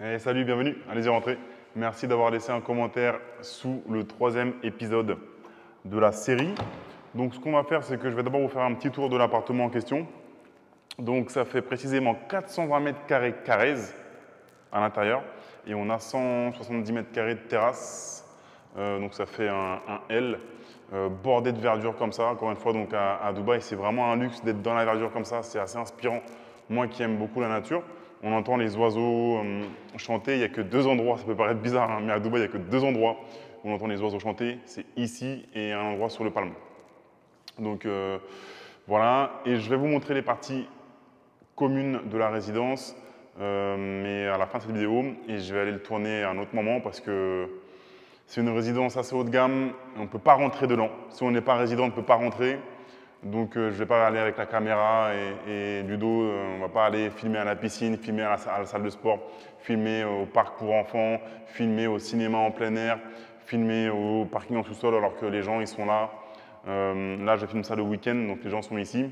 Et salut, bienvenue, allez-y rentrer. Merci d'avoir laissé un commentaire sous le troisième épisode de la série. Donc ce qu'on va faire, c'est que je vais d'abord vous faire un petit tour de l'appartement en question. Donc ça fait précisément 420 mètres carrés à l'intérieur et on a 170 mètres carrés de terrasse. Donc ça fait un L bordé de verdure comme ça. Encore une fois, donc à Dubaï, c'est vraiment un luxe d'être dans la verdure comme ça. C'est assez inspirant. Moi qui aime beaucoup la nature, on entend les oiseaux chanter. Il n'y a que deux endroits, ça peut paraître bizarre, hein, mais à Dubaï, il n'y a que deux endroits où on entend les oiseaux chanter. C'est ici et un endroit sur le Palm. Donc voilà, et je vais vous montrer les parties communes de la résidence, mais à la fin de cette vidéo, et je vais aller le tourner à un autre moment parce que c'est une résidence assez haut de gamme, on ne peut pas rentrer dedans. Si on n'est pas résident, on ne peut pas rentrer. Donc je ne vais pas aller avec la caméra et Ludo, on ne va pas aller filmer à la piscine, filmer à la salle de sport, filmer au parc pour enfants, filmer au cinéma en plein air, filmer au parking en sous-sol alors que les gens ils sont là. Là je filme ça le week-end, donc les gens sont ici.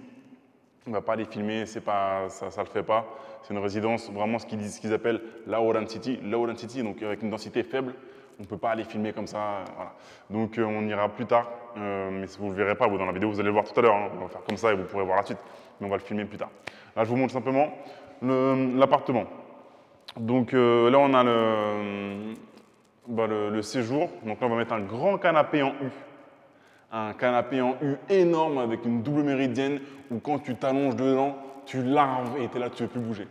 On ne va pas les filmer, pas, ça ne le fait pas. C'est une résidence, vraiment ce qu'ils appellent low density, donc avec une densité faible. On ne peut pas aller filmer comme ça. Voilà. Donc on ira plus tard, mais vous ne le verrez pas dans la vidéo, vous allez le voir tout à l'heure. Hein. On va faire comme ça et vous pourrez voir la suite. Mais on va le filmer plus tard. Là, je vous montre simplement l'appartement. Donc là, on a le séjour. Donc là, on va mettre un grand canapé en U. Un canapé en U énorme avec une double méridienne où quand tu t'allonges dedans, tu larves et tu es là, tu ne veux plus bouger.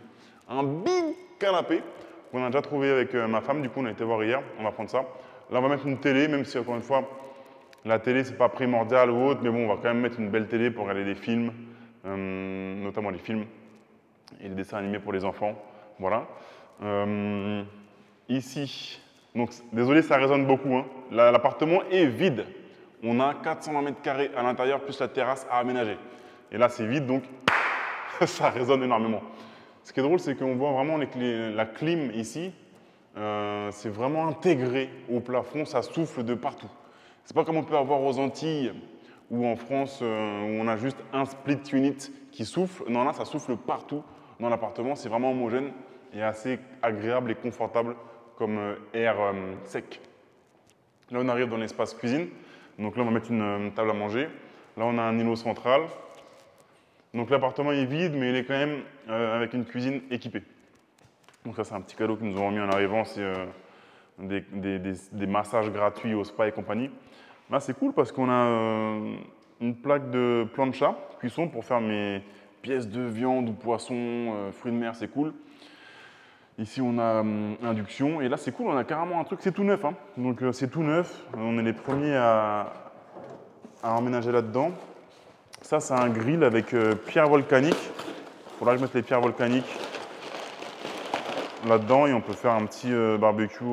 Un big canapé qu'on a déjà trouvé avec ma femme, du coup on a été voir hier, on va prendre ça. Là on va mettre une télé, même si encore une fois, la télé c'est pas primordial ou autre, mais bon on va quand même mettre une belle télé pour regarder des films, notamment les films et les dessins animés pour les enfants. Voilà. Ici, donc désolé ça résonne beaucoup, hein. L'appartement est vide. On a 420 mètres carrés à l'intérieur plus la terrasse à aménager. Et là, c'est vide, donc ça résonne énormément. Ce qui est drôle, c'est qu'on voit vraiment la clim ici. C'est vraiment intégré au plafond, ça souffle de partout. C'est pas comme on peut avoir aux Antilles ou en France où on a juste un split unit qui souffle. Non, là, ça souffle partout dans l'appartement. C'est vraiment homogène et assez agréable et confortable comme air sec. Là, on arrive dans l'espace cuisine. Donc là, on va mettre une table à manger. Là, on a un îlot central. Donc l'appartement est vide, mais il est quand même avec une cuisine équipée. Donc ça, c'est un petit cadeau qu'ils nous ont remis en arrivant. C'est des massages gratuits au spa et compagnie. Là, c'est cool parce qu'on a une plaque de plancha, cuisson, pour faire mes pièces de viande ou poisson, fruits de mer, c'est cool. Ici, on a induction. Et là, c'est cool, on a carrément un truc, c'est tout neuf. Hein. Donc, c'est tout neuf. On est les premiers à emménager là-dedans. Ça, c'est un grill avec pierres volcaniques. Il faudra que je mette les pierres volcaniques là-dedans et on peut faire un petit barbecue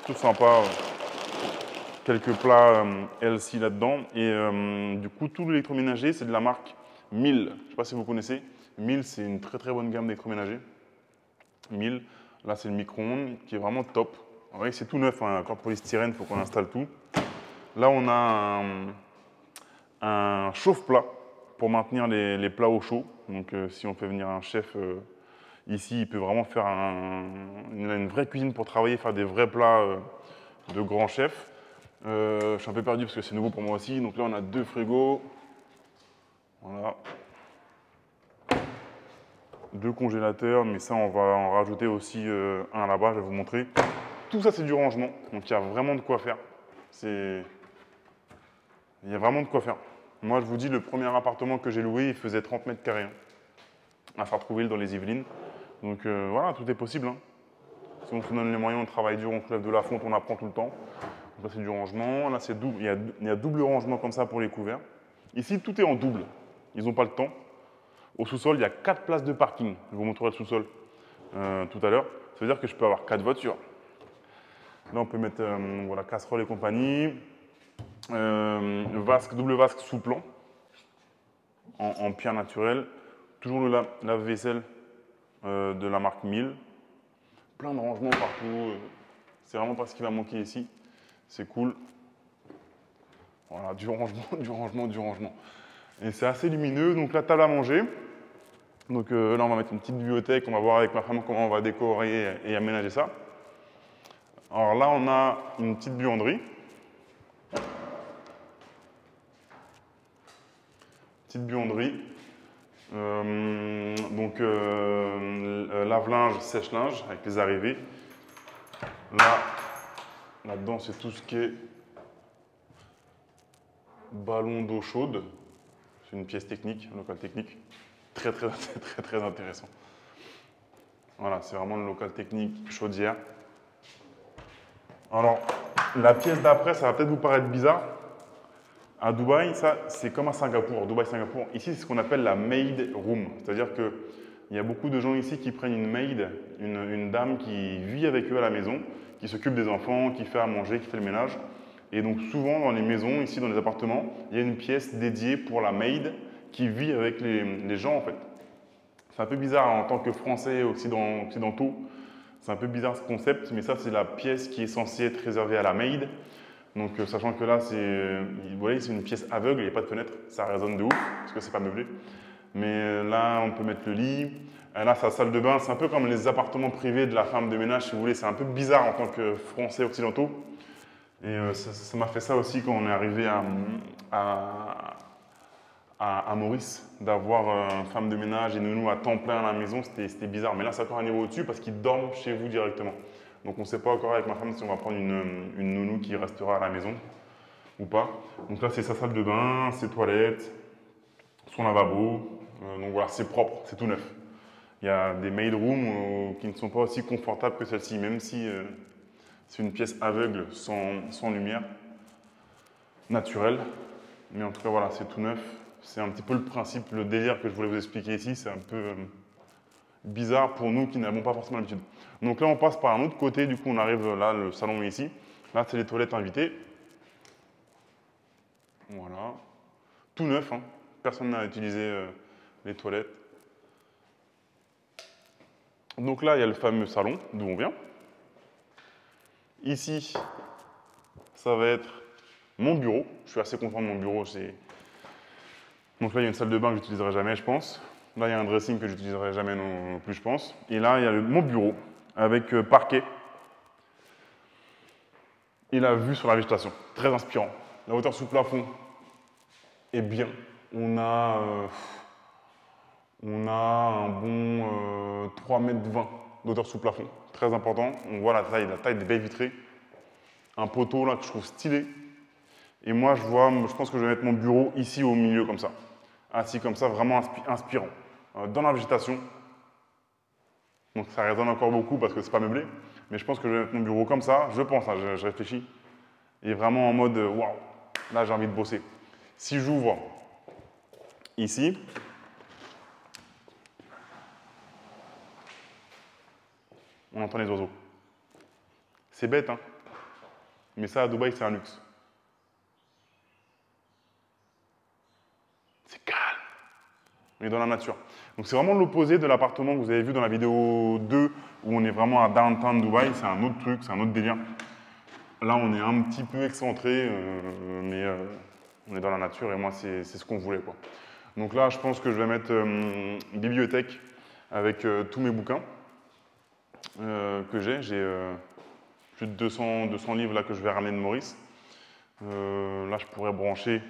tout sympa. Quelques plats LC là-dedans. Et du coup, tout l'électroménager, c'est de la marque Miele. Je ne sais pas si vous connaissez. Miele, c'est une très très bonne gamme d'électroménager. Miele, là, c'est le micro-ondes qui est vraiment top. Vous voyez, c'est tout neuf, hein, encore polystyrène, il faut qu'on installe tout. Là, on a un chauffe-plat pour maintenir les plats au chaud. Donc, si on fait venir un chef ici, il peut vraiment faire une vraie cuisine pour travailler, faire des vrais plats de grands chefs. Je suis un peu perdu parce que c'est nouveau pour moi aussi. Donc là, on a deux frigos. Voilà. Deux congélateurs, mais ça, on va en rajouter aussi un là-bas, je vais vous montrer. Tout ça, c'est du rangement. Donc, il y a vraiment de quoi faire. Il y a vraiment de quoi faire. Moi, je vous dis, le premier appartement que j'ai loué, il faisait 30 mètres carrés. Hein, à Sartrouville, dans les Yvelines. Donc, voilà, tout est possible. Hein. Si on se donne les moyens, on travaille dur, on soulève de la fonte, on apprend tout le temps. Donc là, c'est du rangement. Là, c'est double. Il y a double rangement comme ça pour les couverts. Ici, tout est en double. Ils n'ont pas le temps. Au sous-sol, il y a 4 places de parking. Je vous montrerai le sous-sol tout à l'heure. Ça veut dire que je peux avoir 4 voitures. Là, on peut mettre voilà, casserole et compagnie. Double vasque sous plan en pierre naturelle. Toujours le lave-vaisselle de la marque Miele. Plein de rangements partout. C'est vraiment pas ce qui va manquer ici. C'est cool. Voilà, du rangement, du rangement, du rangement. Et c'est assez lumineux. Donc la table à manger. Donc là, on va mettre une petite bibliothèque, on va voir avec ma femme comment on va décorer et aménager ça. Alors là, on a une petite buanderie. Petite buanderie. Donc lave-linge, sèche-linge avec les arrivées. Là-dedans, c'est tout ce qui est ballon d'eau chaude. C'est une pièce technique, un local technique. Très intéressant. Voilà, c'est vraiment le local technique chaudière. Alors, la pièce d'après, ça va peut-être vous paraître bizarre. À Dubaï, ça, c'est comme à Singapour. Dubaï-Singapour, ici, c'est ce qu'on appelle la maid room. C'est-à-dire qu'il y a beaucoup de gens ici qui prennent une maid, une dame qui vit avec eux à la maison, qui s'occupe des enfants, qui fait à manger, qui fait le ménage. Et donc, souvent, dans les maisons, ici, dans les appartements, il y a une pièce dédiée pour la maid qui vit avec les gens, en fait. C'est un peu bizarre en tant que Français occidentaux. C'est un peu bizarre ce concept, mais ça, c'est la pièce qui est censée être réservée à la maid. Donc, sachant que là, vous voyez, c'est une pièce aveugle, il n'y a pas de fenêtre, ça résonne de ouf, parce que c'est pas meublé. Mais là, on peut mettre le lit. Là, sa salle de bain, c'est un peu comme les appartements privés de la femme de ménage, si vous voulez. C'est un peu bizarre en tant que Français occidentaux. Et ça m'a fait ça aussi quand on est arrivé à Maurice, d'avoir une femme de ménage et nounou à temps plein à la maison. C'était bizarre. Mais là, c'est encore un niveau au-dessus parce qu'ils dorment chez vous directement. Donc on ne sait pas encore avec ma femme si on va prendre une nounou qui restera à la maison ou pas. Donc là, c'est sa salle de bain, ses toilettes, son lavabo. Donc voilà, c'est propre, c'est tout neuf. Il y a des maid rooms qui ne sont pas aussi confortables que celle-ci, même si c'est une pièce aveugle, sans lumière, naturelle. Mais en tout cas, voilà, c'est tout neuf. C'est un petit peu le principe, le délire que je voulais vous expliquer ici. C'est un peu bizarre pour nous qui n'avons pas forcément l'habitude. Donc là, on passe par un autre côté. Du coup, on arrive là, le salon est ici. Là, c'est les toilettes invitées. Voilà. Tout neuf, hein. Personne n'a utilisé les toilettes. Donc là, il y a le fameux salon d'où on vient. Ici, ça va être mon bureau. Je suis assez content de mon bureau. Donc là, il y a une salle de bain que je n'utiliserai jamais, je pense. Là, il y a un dressing que je n'utiliserai jamais non plus, je pense. Et là, il y a mon bureau avec parquet et la vue sur la végétation. Très inspirant. La hauteur sous plafond est bien. On a un bon 3,20 m d'hauteur sous plafond. Très important. On voit la taille des baies vitrées. Un poteau là que je trouve stylé. Et moi, je pense que je vais mettre mon bureau ici au milieu comme ça. Assis comme ça, vraiment inspirant. Dans la végétation. Donc ça résonne encore beaucoup parce que c'est pas meublé. Mais je pense que je vais mettre mon bureau comme ça. Je pense, hein, je réfléchis. Et vraiment en mode, waouh, là j'ai envie de bosser. Si j'ouvre ici, on entend les oiseaux. C'est bête, hein. Mais ça, à Dubaï, c'est un luxe. C'est calme. On est dans la nature. Donc c'est vraiment l'opposé de l'appartement que vous avez vu dans la vidéo 2, où on est vraiment à downtown Dubaï. C'est un autre truc, c'est un autre délire. Là, on est un petit peu excentré, mais on est dans la nature et moi, c'est ce qu'on voulait, quoi. Donc là, je pense que je vais mettre une bibliothèque avec tous mes bouquins que j'ai. J'ai plus de 200 livres là, que je vais ramener de Maurice. Là, je pourrais brancher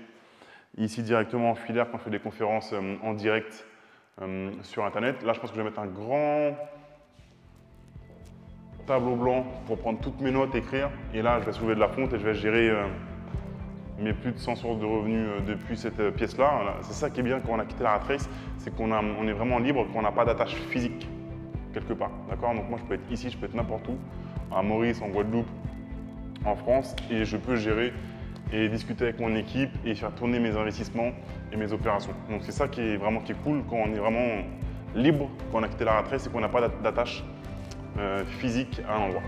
ici directement en filaire quand on fait des conférences en direct sur Internet. Là, je pense que je vais mettre un grand tableau blanc pour prendre toutes mes notes, écrire. Et là, je vais soulever de la fonte et je vais gérer mes plus de 100 sources de revenus depuis cette pièce-là. C'est ça qui est bien quand on a quitté la rat race, c'est qu'on est vraiment libre, qu'on n'a pas d'attache physique quelque part. D'accord? Donc moi, je peux être ici, je peux être n'importe où, à Maurice, en Guadeloupe, en France, et je peux gérer et discuter avec mon équipe et faire tourner mes investissements et mes opérations. Donc c'est ça qui est cool quand on est vraiment libre, quand on a quitté la rat race, c'est qu'on n'a pas d'attache physique à un endroit.